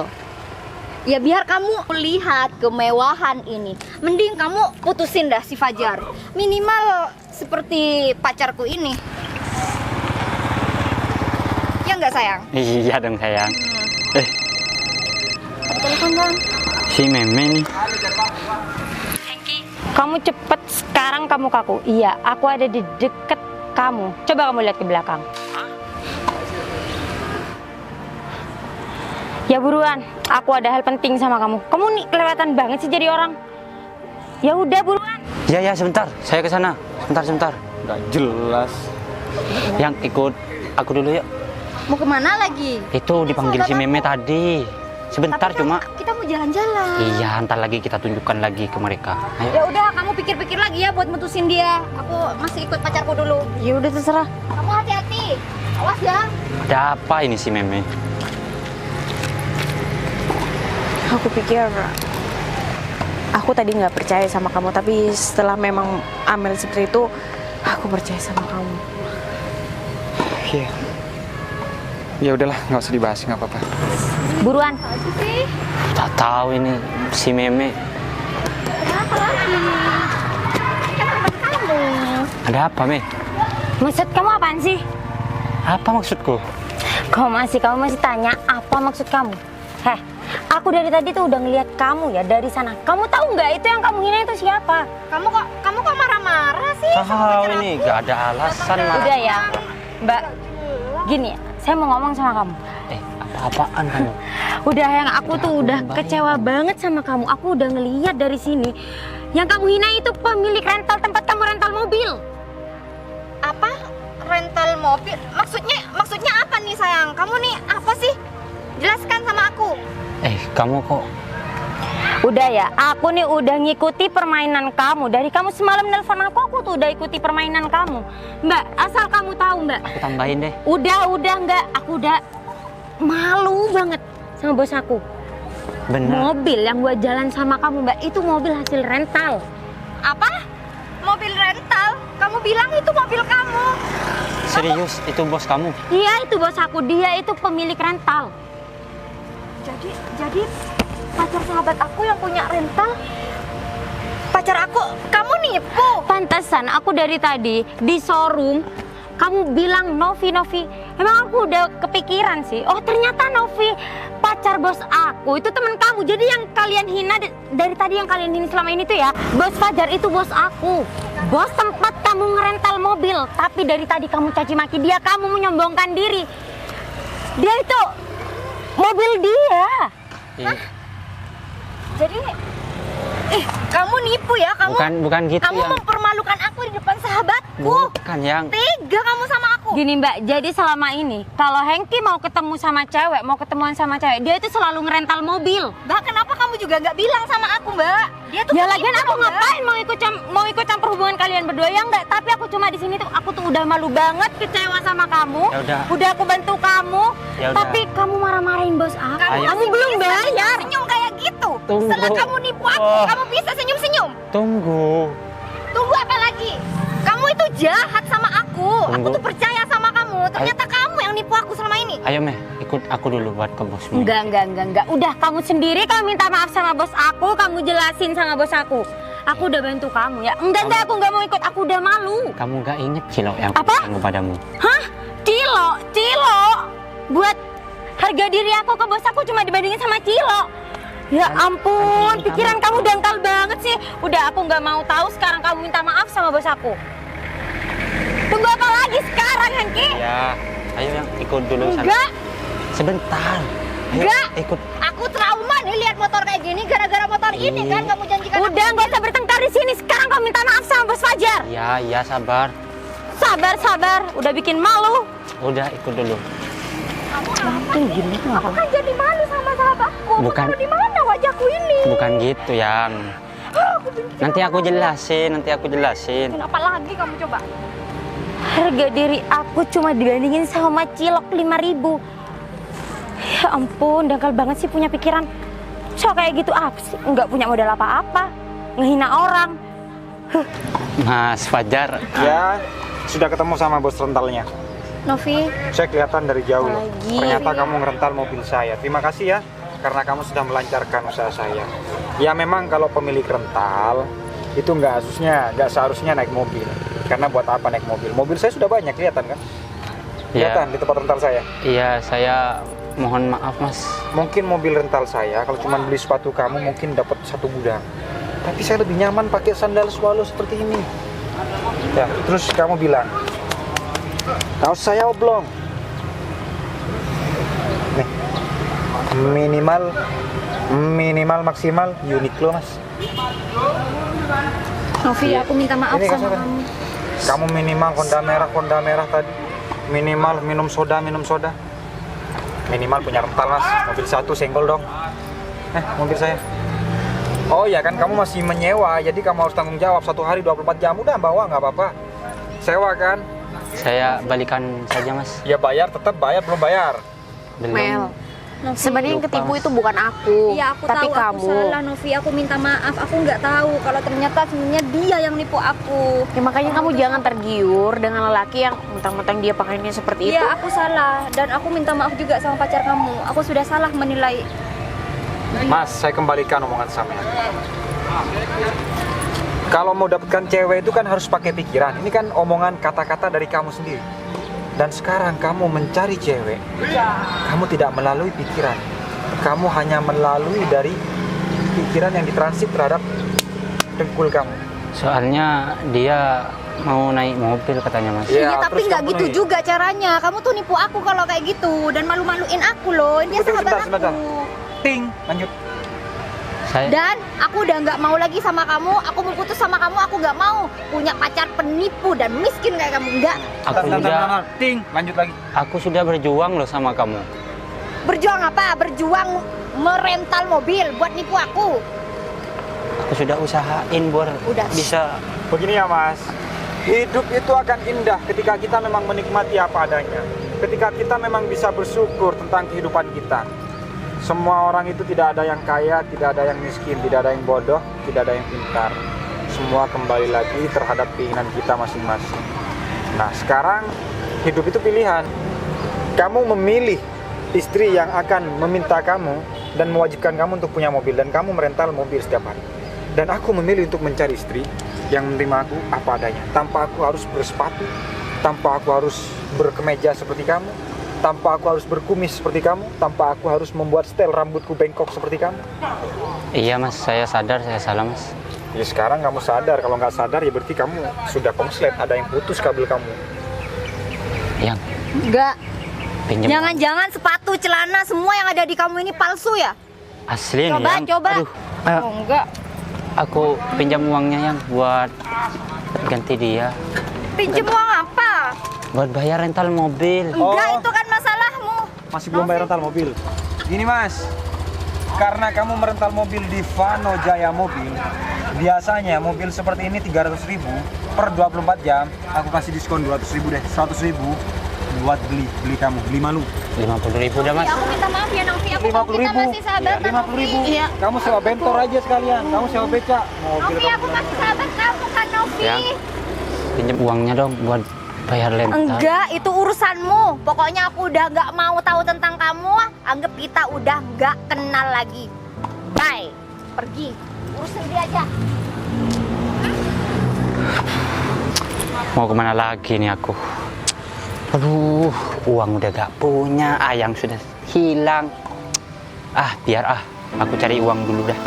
Ya biar kamu lihat kemewahan ini. Mending kamu putusin dah si Fajar. Minimal seperti pacarku ini. Ya nggak sayang? Iya dong sayang. Ada telepon bang. Si Meme nih. Kamu cepet sekarang kamu ke aku. Iya, aku ada di deket kamu. Coba kamu lihat ke belakang. Ya buruan, aku ada hal penting sama kamu. Kamu nih kelewatan banget sih jadi orang. Ya udah buruan. Ya sebentar, saya ke sana. Sebentar. nggak jelas. Yang ikut aku dulu yuk. Mau kemana lagi? Itu dipanggil si Meme tadi. Sebentar Tapi kan cuma. kita mau jalan-jalan. Iya, ntar lagi kita tunjukkan lagi ke mereka. Ayo. Ya udah, kamu pikir-pikir lagi ya buat mutusin dia. Aku masih ikut pacarku dulu. Ya udah terserah. Kamu hati-hati. Awas ya. Ada apa ini si Meme? Aku pikir aku tadi nggak percaya sama kamu, tapi setelah memang Amel seperti itu, aku percaya sama kamu. Iya. Ya udahlah, nggak usah dibahas, nggak apa-apa. Buruan. Tak tahu ini si Meme. Kenapa lagi? Kan teman kamu. Ada apa, Me? Maksud kamu apaan sih? Apa maksudku? Kamu masih tanya apa maksud kamu? Heh, aku dari tadi tuh udah ngeliat kamu ya dari sana. Kamu tahu nggak itu yang kamu hina itu siapa? Kamu kok marah-marah sih sama Tahu pacar ini, aku? gak ada alasan marah. Udah ya, Mbak. Gini ya, saya mau ngomong sama kamu. Apa-apaan kamu? Udah yang aku tuh udah kecewa banget sama kamu. Aku udah ngeliat dari sini. Yang kamu hina itu pemilik rental tempat kamu rental mobil. Apa? Rental mobil? Maksudnya apa nih sayang? Kamu nih apa sih? Jelaskan sama aku. Kamu kok Udah ya, aku nih udah ngikuti permainan kamu. Dari kamu semalam nelpon aku tuh udah ikuti permainan kamu. Mbak, asal kamu tahu Mbak. aku tambahin deh. Udah enggak. Aku udah malu banget sama bos aku. Bener. Mobil yang gua jalan sama kamu Mbak, itu mobil hasil rental. Apa? Mobil rental? Kamu bilang itu mobil kamu. Serius, itu bos kamu? Iya, itu bos aku. Dia itu pemilik rental. Jadi pacar sahabat aku yang punya rental. Pacar aku, kamu nipu. Pantesan aku dari tadi di showroom kamu bilang Novi. Emang aku udah kepikiran sih. Oh, ternyata Novi pacar bos aku. Itu teman kamu. Jadi yang kalian hina dari tadi yang kalian hina selama ini tuh ya, Bos Fajar itu bos aku. Bos tempat kamu ngerental mobil. Tapi dari tadi kamu caci maki dia, kamu menyombongkan diri. Dia itu mobil dia. Jadi kamu nipu ya, Bukan gitu kamu yang. mempermalukan aku di depan sahabatku. Bukan yang. Tega kamu sama aku. Gini Mbak, jadi selama ini kalau Hengki mau ketemu sama cewek, mau ketemuan sama cewek, dia itu selalu ngerental mobil. Mbak, kenapa kamu juga nggak bilang sama aku, Mbak? Dia tuh Ya penipu lagian aku loh, Mbak. ngapain mau ikut campur hubungan kalian berdua ya enggak? Tapi aku cuma di sini tuh aku tuh udah malu banget kecewa sama kamu. Ya udah. Udah aku bantu kamu. Ya udah. Tapi kamu marah-marahin bos aku. Ayo. Kamu belum bayar. Senyum kayak gitu. Tunggu. Setelah kamu nipu aku, Wah. kamu bisa senyum-senyum. Tunggu. Tunggu apa lagi? Kamu itu jahat sama aku. Aku Tunggu. tuh percaya sama kamu. Ternyata kamu yang nipu aku selama ini. Ayo Meh, ikut aku dulu buat ke bosmu. Enggak. Udah kamu sendiri kamu minta maaf sama bos aku, kamu jelasin sama bos aku. Aku udah bantu kamu ya. Enggak, aku nggak mau ikut. Aku udah malu. Kamu gak inget Cilo yang Apa? aku padamu? Hah? Cilo? Buat harga diri aku ke bos aku cuma dibandingin sama Cilo. Ya ampun, pikiran kamu dangkal banget sih. Udah aku nggak mau tahu, sekarang kamu minta maaf sama bos aku. Tunggu apa lagi sekarang, Hengki? Ya, ayo yang ikut dulu sana. Enggak, Sebentar. Ayo, Enggak. ikut. Aku trauma nih lihat motor kayak gini gara-gara motor ini kan kamu janjikan. udah nggak usah bertengkar di sini. Sekarang kamu minta maaf sama bos Fajar. Ya, sabar. Sabar, udah bikin malu. Udah ikut dulu. Aku kan jadi malu sama sahabatku. Bukan. Taruh di mana wajahku ini? Bukan gitu yang. Nanti aku jelasin. Kenapa lagi kamu coba? Harga diri aku cuma dibandingin sama Cilok 5.000. Ya ampun, dangkal banget sih punya pikiran. So kayak gitu apa sih? Nggak punya modal apa-apa. Ngehina orang. Mas Fajar. Ya, sudah ketemu sama bos rentalnya. Novi, Saya kelihatan dari jauh loh. Lagi. Ternyata kamu ngerental mobil saya. Terima kasih ya, karena kamu sudah melancarkan usaha saya. Ya memang kalau pemilik rental itu nggak seharusnya naik mobil. Karena buat apa naik mobil? Mobil saya sudah banyak, kelihatan kan? Kelihatan di tempat rental saya. Iya, saya mohon maaf Mas. Mungkin mobil rental saya kalau cuma beli sepatu kamu mungkin dapat satu gudang. Tapi saya lebih nyaman pakai sandal swallow seperti ini. Ya, terus kamu bilang, kaos saya oblong. Nih, minimal maksimal Uniqlo Mas. Novi, aku minta maaf Ini sama kasurnya. kamu. Kamu minimal Honda merah tadi. minimal minum soda. Minimal punya rental mas, mobil satu senggol dong. Mobil saya. Oh ya kan kamu masih menyewa, jadi kamu harus tanggung jawab 1 hari 24 jam. Udah bawa nggak apa-apa. Sewa kan? Saya balikan saja mas. Ya bayar, tetap bayar, belum bayar. Belum. Mel, sebenarnya yang Lupa, ketipu Mas. itu bukan aku, Iya aku tapi tahu kamu. aku salah Novi, aku minta maaf. Aku nggak tahu kalau ternyata sebenarnya dia yang nipu aku. Ya makanya kamu jangan tergiur dengan lelaki yang mentang-mentang dia pakaiannya seperti itu. Iya aku salah dan aku minta maaf juga sama pacar kamu. Aku sudah salah menilai. Mas, saya kembalikan omongan sampean. Kalau mau dapatkan cewek itu kan harus pakai pikiran. Ini kan omongan kata-kata dari kamu sendiri. Dan sekarang kamu mencari cewek, kamu tidak melalui pikiran. Kamu hanya melalui dari pikiran yang ditransit terhadap dengkul kamu. Soalnya dia mau naik mobil katanya mas. Iya, Iya tapi terus nggak kamu gitu nih. juga caranya. Kamu tuh nipu aku kalau kayak gitu dan malu-maluin aku loh. Dia Tunggu sahabat sebentar. aku. Ting, lanjut. Saya Dan aku udah nggak mau lagi sama kamu. Aku mau putus sama kamu. Aku nggak mau punya pacar penipu dan miskin kayak kamu. Enggak. aku Ting, lanjut lagi. sudah berjuang loh sama kamu. Berjuang apa? Berjuang merental mobil buat nipu aku. Aku sudah usahain buat Udah. bisa. Begini ya mas, hidup itu akan indah ketika kita memang menikmati apa adanya. Ketika kita memang bisa bersyukur tentang kehidupan kita. Semua orang itu tidak ada yang kaya, tidak ada yang miskin, tidak ada yang bodoh, tidak ada yang pintar. Semua kembali lagi terhadap keinginan kita masing-masing. Nah sekarang hidup itu pilihan. Kamu memilih istri yang akan meminta kamu dan mewajibkan kamu untuk punya mobil, dan kamu merental mobil setiap hari. Dan aku memilih untuk mencari istri yang menerima aku apa adanya, tanpa aku harus bersepatu, tanpa aku harus berkemeja seperti kamu, tanpa aku harus berkumis seperti kamu, tanpa aku harus membuat style rambutku bengkok seperti kamu. Iya mas, saya sadar saya salah mas. Ya sekarang kamu sadar, kalau nggak sadar ya berarti kamu sudah konslet, ada yang putus kabel kamu. Yang Enggak. pinjam Jangan-jangan sepatu, celana, semua yang ada di kamu ini palsu ya? asli nih Coba, yang. coba. Aduh, Oh enggak. aku pinjam uangnya yang buat ganti dia, Pinjem uang apa? buat bayar rental mobil. Enggak, Oh. itu kan masalahmu. Masih belum bayar rental mobil. Gini mas, karena kamu merental mobil di Vano Jaya Mobil, biasanya mobil seperti ini 300.000 per 24 jam. Aku kasih diskon 200.000 deh, 100.000 buat beli kamu, beli malu. 50.000 dah mas. Aku minta maaf ya Novi, aku 50.000. kita masih sahabat. 50.000. Iya. Kamu sewa bentor aja sekalian, kamu sewa beca. Mobil Novi, aku masih sahabat kamu kan Novi. Ya. Pinjam uangnya dong buat bayar rental. Enggak, itu urusanmu. Pokoknya aku udah nggak mau tahu tentang kamu. Anggap kita udah nggak kenal lagi. Bye. Pergi. Urus sendiri aja. Mau kemana lagi nih aku? Aduh, uang udah gak punya, ayam sudah hilang. Biar aku cari uang dulu dah.